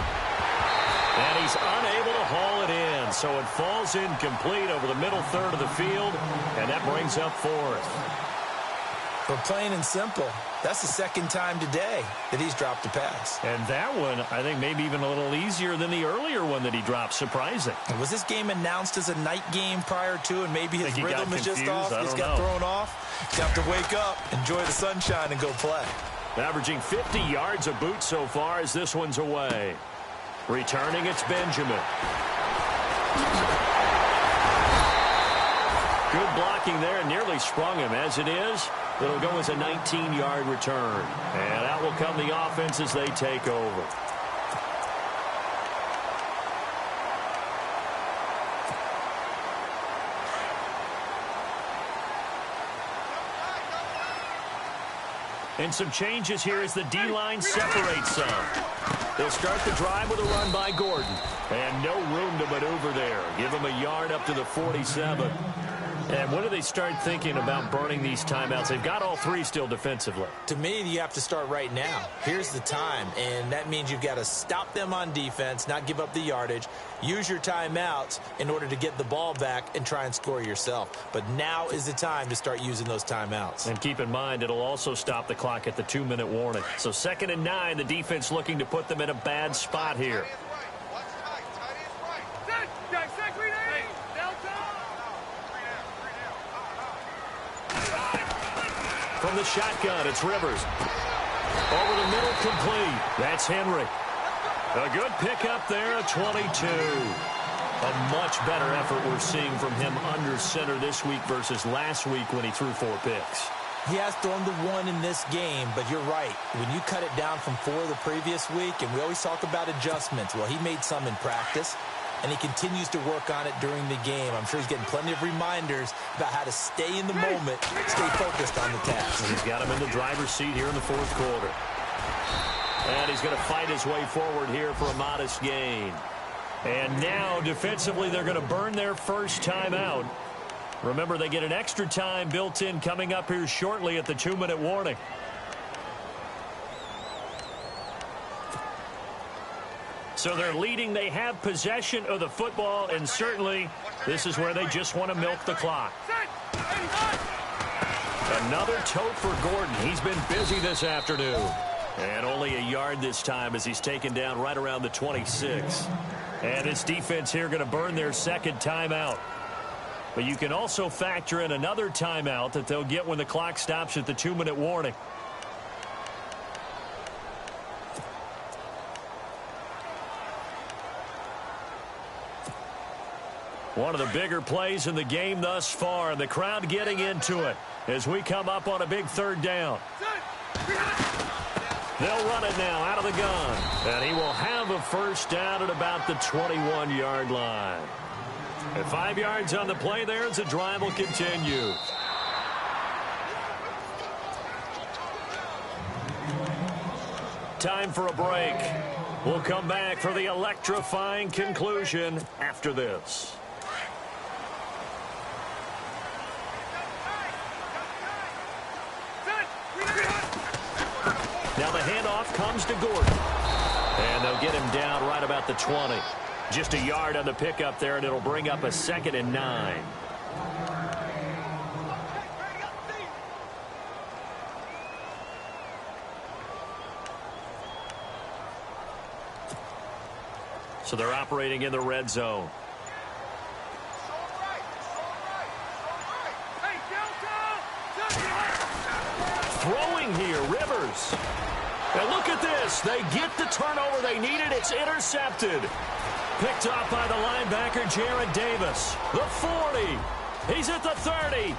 And he's unable to haul it in, so it falls incomplete over the middle third of the field, and that brings up 4th. For plain and simple, that's the 2nd time today that he's dropped a pass. And that one, I think, maybe even a little easier than the earlier one that he dropped. Surprising. Was this game announced as a night game prior to, and maybe his rhythm is just off? He's got thrown off. He's got to wake up, enjoy the sunshine, and go play. Averaging 50 yards a boot so far as this one's away. Returning, it's Benjamin. Good blocking there, nearly sprung him. As it is, it'll go as a 19-yard return. And out will come the offense as they take over. And some changes here as the D-line separates some. They'll start the drive with a run by Gordon. And no room to maneuver there. Give him a yard up to the 47. And when do they start thinking about burning these timeouts? They've got all three still defensively. To me, you have to start right now. Here's the time, and that means you've got to stop them on defense, not give up the yardage, use your timeouts in order to get the ball back and try and score yourself. But now is the time to start using those timeouts. And keep in mind, it'll also stop the clock at the 2-minute warning. So 2nd and 9, the defense looking to put them in a bad spot here. From the shotgun, it's Rivers. Over the middle, complete. That's Henry. A good pickup there, a 22. A much better effort we're seeing from him under center this week versus last week when he threw 4 picks. He has thrown the 1 in this game, but you're right. When you cut it down from 4 the previous week, and we always talk about adjustments, well, he made some in practice, and he continues to work on it during the game. I'm sure he's getting plenty of reminders about how to stay in the moment, stay focused on the task. And he's got him in the driver's seat here in the 4th quarter. And he's going to fight his way forward here for a modest gain. And now, defensively, they're going to burn their first timeout. Remember, they get an extra time built in coming up here shortly at the 2-minute warning. So they're leading. They have possession of the football, and certainly this is where they just want to milk the clock. Another tote for Gordon. He's been busy this afternoon. And only a yard this time as he's taken down right around the 26. And this defense here going to burn their second timeout. But you can also factor in another timeout that they'll get when the clock stops at the 2-minute warning. One of the bigger plays in the game thus far, and the crowd getting into it as we come up on a big 3rd down. They'll run it now out of the gun, and he will have a first down at about the 21-yard line. And 5 yards on the play there as the drive will continue. Time for a break. We'll come back for the electrifying conclusion after this. Now the handoff comes to Gordon. And they'll get him down right about the 20. Just a yard on the pickup there, and it'll bring up a 2nd and 9. So they're operating in the red zone. Throwing here, Rivers. And look at this. They get the turnover they needed. It's intercepted. Picked off by the linebacker, Jared Davis. The 40. He's at the 30.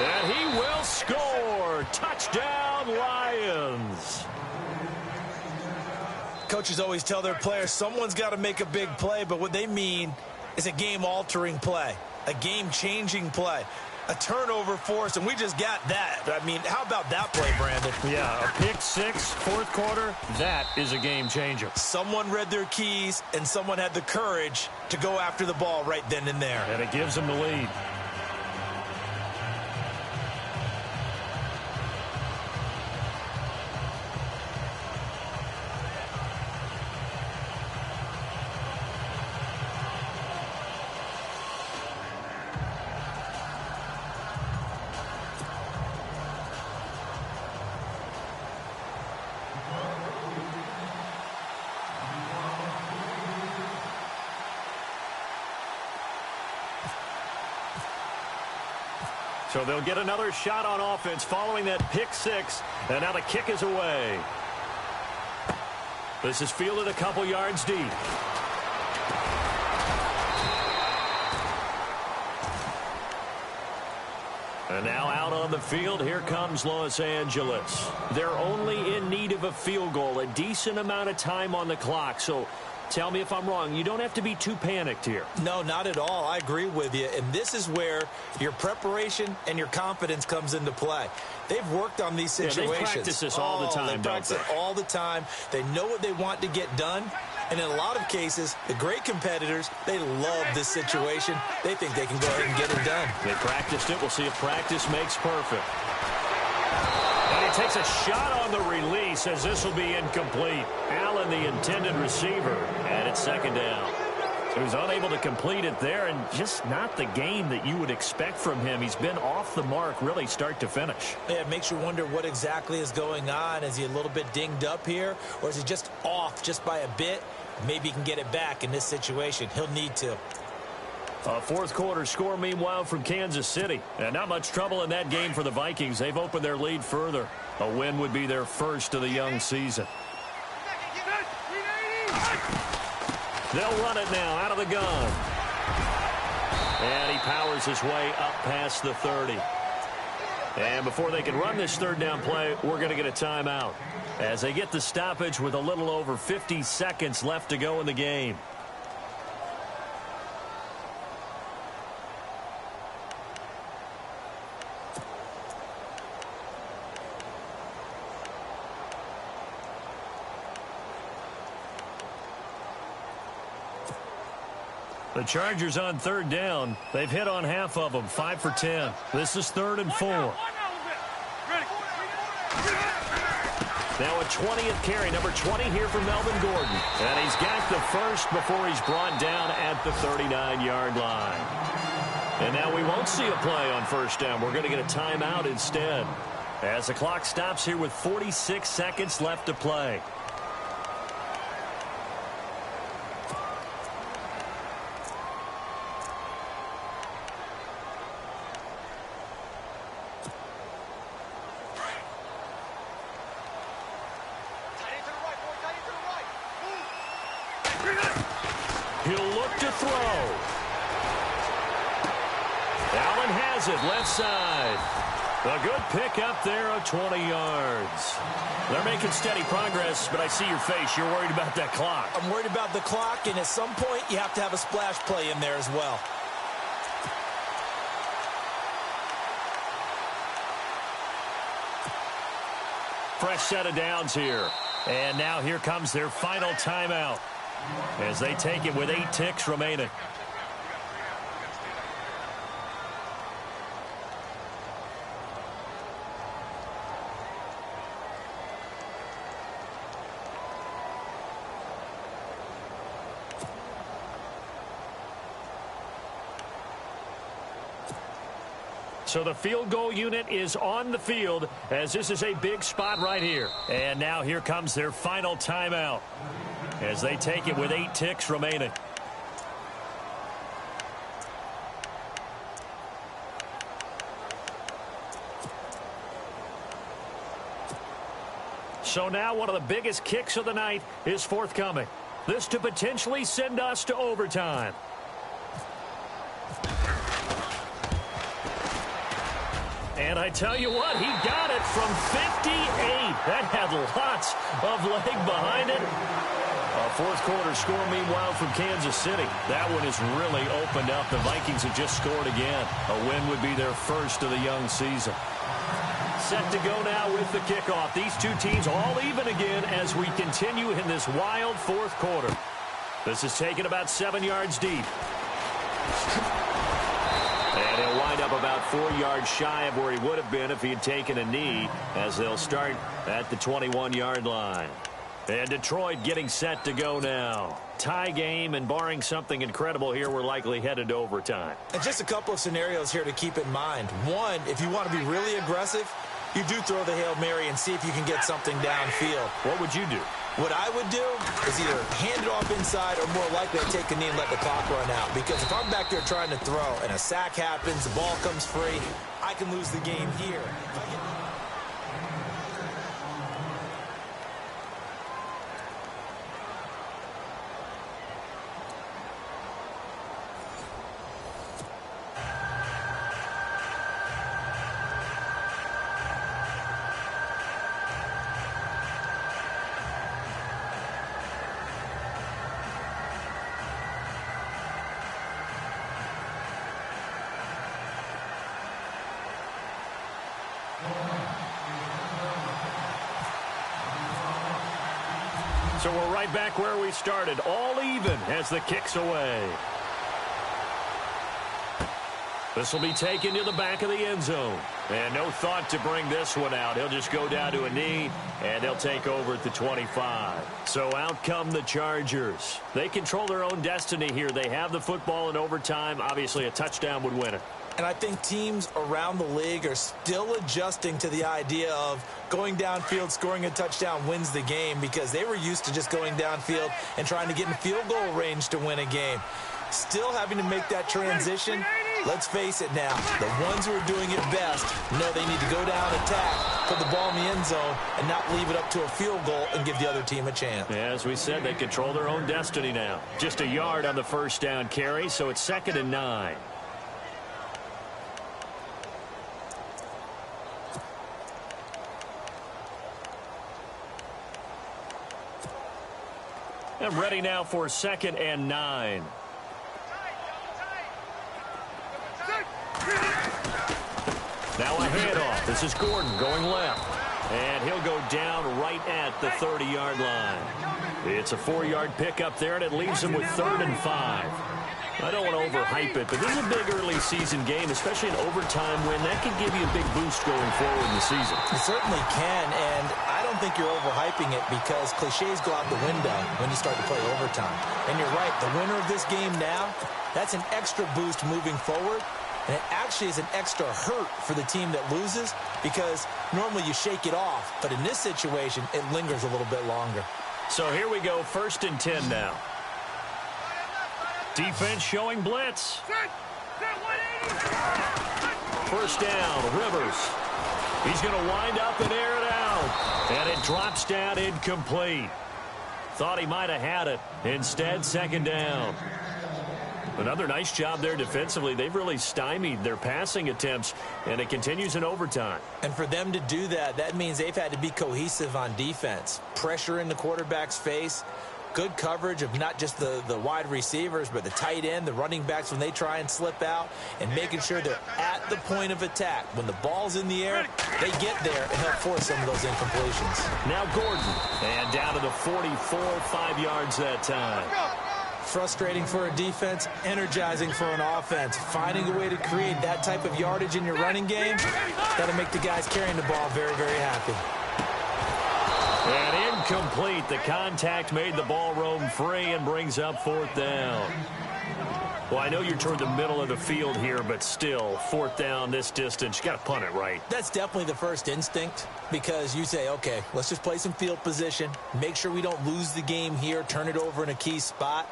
And he will score. Touchdown, Lions. Coaches always tell their players someone's got to make a big play, but what they mean is a game-altering play, a game-changing play, a turnover force, and we just got that. I mean, how about that play, Brandon? Yeah, a pick 6, 4th quarter, that is a game changer. Someone read their keys, and someone had the courage to go after the ball right then and there. And it gives them the lead. So they'll get another shot on offense following that pick 6. And now the kick is away. This is fielded a couple yards deep. And now out on the field, here comes Los Angeles. They're only in need of a field goal, a decent amount of time on the clock. So Tell me if I'm wrong. You don't have to be too panicked here. No, not at all. I agree with you. And this is where your preparation and your confidence comes into play. They've worked on these situations. They practice this all the time, They practice it all the time. They know what they want to get done. And in a lot of cases, the great competitors, they love this situation. They think they can go ahead and get it done. They practiced it. We'll see if practice makes perfect. And he takes a shot on the release as this will be incomplete. Allen, the intended receiver, and it's second down. So he's unable to complete it there, and just not the game that you would expect from him. He's been off the mark really start to finish. Yeah, it makes you wonder what exactly is going on. Is he a little bit dinged up here, or is he just off just by a bit? Maybe he can get it back in this situation. He'll need to. A fourth quarter score, meanwhile, from Kansas City. And not much trouble in that game for the Vikings. They've opened their lead further. A win would be their first of the young season. They'll run it now out of the gun. And he powers his way up past the 30. And before they can run this third down play, we're going to get a timeout as they get the stoppage with a little over 50 seconds left to go in the game. The Chargers on third down. They've hit on half of them, 5 for 10. This is 3rd and 4. Now a 20th carry, number 20 here for Melvin Gordon. And he's got the first before he's brought down at the 39-yard line. And now we won't see a play on first down. We're going to get a timeout instead, as the clock stops here with 46 seconds left to play. He'll look to throw. Allen has it, left side. A good pick up there of 20 yards. They're making steady progress, but I see your face. You're worried about that clock. I'm worried about the clock, and at some point, you have to have a splash play in there as well. Fresh set of downs here. And now here comes their final timeout as they take it with 8 ticks remaining. So the field goal unit is on the field as this is a big spot right here. And now here comes their final timeout as they take it with 8 ticks remaining. So now one of the biggest kicks of the night is forthcoming. This to potentially send us to overtime. And I tell you what, he got it from 58. That had lots of leg behind it. A fourth quarter score, meanwhile, from Kansas City. That one has really opened up. The Vikings have just scored again. A win would be their first of the young season. Set to go now with the kickoff. These two teams all even again as we continue in this wild fourth quarter. This is taken about 7 yards deep. And he'll wind up about 4 yards shy of where he would have been if he had taken a knee, as they'll start at the 21-yard line. And Detroit getting set to go now. Tie game, and barring something incredible here, we're likely headed to overtime. And just a couple of scenarios here to keep in mind. One, if you want to be really aggressive, you do throw the Hail Mary and see if you can get something downfield. What would you do? What I would do is either hand it off inside or more likely I'd take a knee and let the clock run out. Because if I'm back there trying to throw and a sack happens, the ball comes free, I can lose the game here. So we're right back where we started, all even as the kick's away. This will be taken to the back of the end zone. And no thought to bring this one out. He'll just go down to a knee, and they'll take over at the 25. So out come the Chargers. They control their own destiny here. They have the football in overtime. Obviously, a touchdown would win it. And I think teams around the league are still adjusting to the idea of going downfield, scoring a touchdown wins the game, because they were used to just going downfield and trying to get in field goal range to win a game. Still having to make that transition. Let's face it now, the ones who are doing it best know they need to go down, attack, put the ball in the end zone, and not leave it up to a field goal and give the other team a chance. Yeah, as we said, they control their own destiny now. Just a yard on the first down carry, so it's 2nd and 9. And ready now for 2nd and 9. Now a handoff. This is Gordon going left. And he'll go down right at the 30-yard line. It's a 4-yard pickup there, and it leaves him with 3rd and 5. I don't want to overhype it, but this is a big early season game, especially an overtime win. That can give you a big boost going forward in the season. It certainly can, and I don't think you're overhyping it, because cliches go out the window when you start to play overtime. And you're right, the winner of this game now, that's an extra boost moving forward. And it actually is an extra hurt for the team that loses, because normally you shake it off. But in this situation, it lingers a little bit longer. So here we go, 1st and 10 now. Defense showing blitz. First down, Rivers. He's going to wind up and air it out. And it drops down incomplete. Thought he might have had it. Instead, 2nd down. Another nice job there defensively. They've really stymied their passing attempts, and it continues in overtime. And for them to do that, that means they've had to be cohesive on defense. Pressure in the quarterback's face. Good coverage of not just the wide receivers, but the tight end, the running backs when they try and slip out, and making sure they're at the point of attack. When the ball's in the air, they get there and help force some of those incompletions. Now Gordon, and down to the 44, 5 yards that time. Frustrating for a defense, energizing for an offense. Finding a way to create that type of yardage in your running game, that'll make the guys carrying the ball very, very happy. And incomplete. The contact made the ball roam free and brings up 4th down. Well, I know you're toward the middle of the field here, but still, 4th down this distance, you got to punt it right. That's definitely the first instinct, because you say, okay, let's just play some field position, make sure we don't lose the game here, turn it over in a key spot.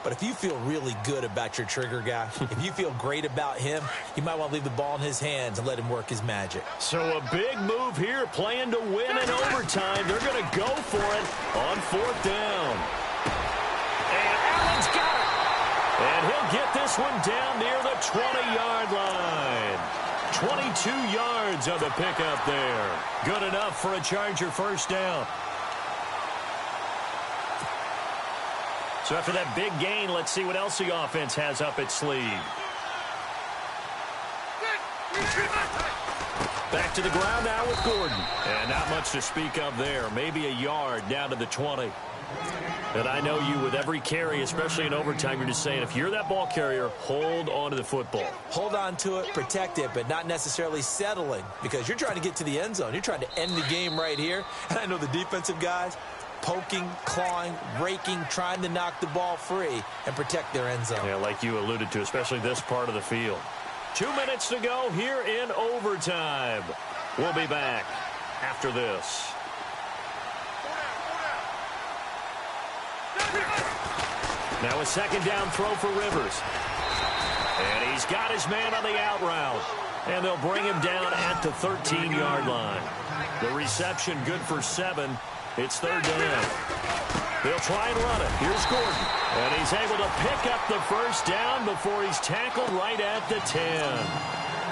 But if you feel really good about your trigger guy, if you feel great about him, you might want to leave the ball in his hands and let him work his magic. So a big move here, playing to win in overtime. They're going to go for it on 4th down. And Allen's got it. And he'll get this one down near the 20-yard line. 22 yards on the pickup there. Good enough for a Charger first down. So after that big gain, let's see what else the offense has up its sleeve. Back to the ground now with Gordon. And not much to speak of there. Maybe a yard down to the 20. And I know you, with every carry, especially in overtime, you're just saying, if you're that ball carrier, hold on to the football. Hold on to it, protect it, but not necessarily settling, because you're trying to get to the end zone. You're trying to end the game right here. And I know the defensive guys, poking, clawing, raking, trying to knock the ball free and protect their end zone. Yeah, like you alluded to, especially this part of the field. 2 minutes to go here in overtime. We'll be back after this. Now a 2nd down throw for Rivers. And he's got his man on the out route. And they'll bring him down at the 13-yard line. The reception good for 7. It's 3rd down. They'll try and run it. Here's Gordon. And he's able to pick up the first down before he's tackled right at the 10.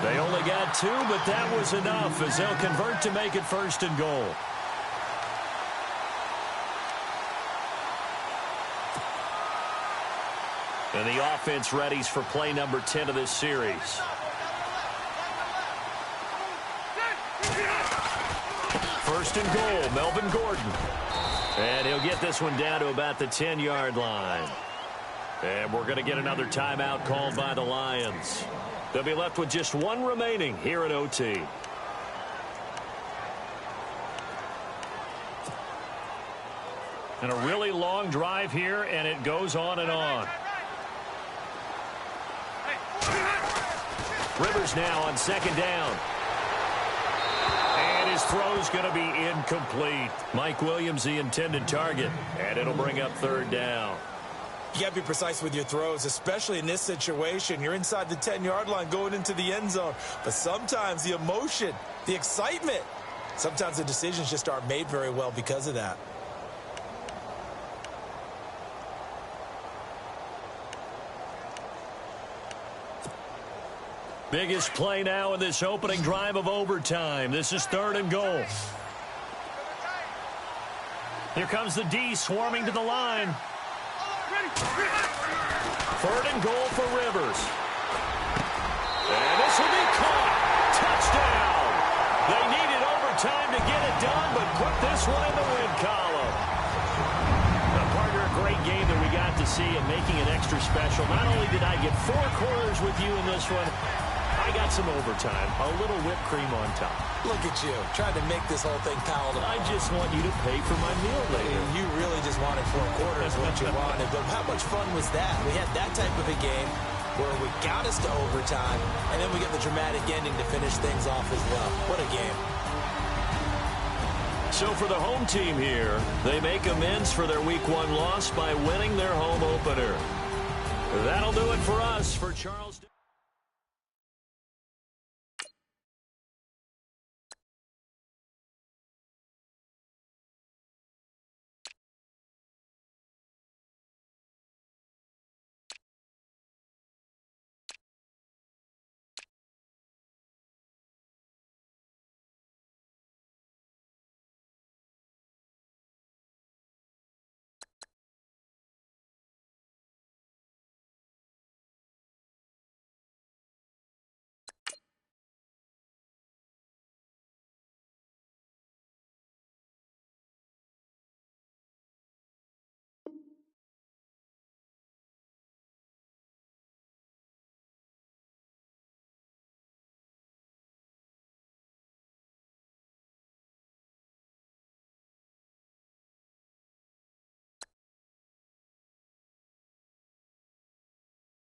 They only got 2, but that was enough as they'll convert to make it 1st and goal. And the offense readies for play number 10 of this series. First and goal, Melvin Gordon. And he'll get this one down to about the 10-yard line. And we're going to get another timeout called by the Lions. They'll be left with just one remaining here at OT. And a really long drive here, and it goes on and on. Rivers now on second down. And his throw's going to be incomplete. Mike Williams, the intended target. And it'll bring up third down. You got to be precise with your throws, especially in this situation. You're inside the 10-yard line going into the end zone. But sometimes the emotion, the excitement, sometimes the decisions just aren't made very well because of that. Biggest play now in this opening drive of overtime. This is 3rd and goal. Here comes the D swarming to the line. 3rd and goal for Rivers. And this will be caught. Touchdown. They needed overtime to get it done, but put this one in the win column. Now, partner, a great game that we got to see and making it extra special. Not only did I get 4 quarters with you in this one, I got some overtime, a little whipped cream on top. Look at you, trying to make this whole thing palatable. I just want you to pay for my meal later. You really just wanted 4 quarters, what you wanted. But how much fun was that? We had that type of a game where we got us to overtime, and then we got the dramatic ending to finish things off as well. What a game. So for the home team here, they make amends for their Week 1 loss by winning their home opener. That'll do it for us. For Charles...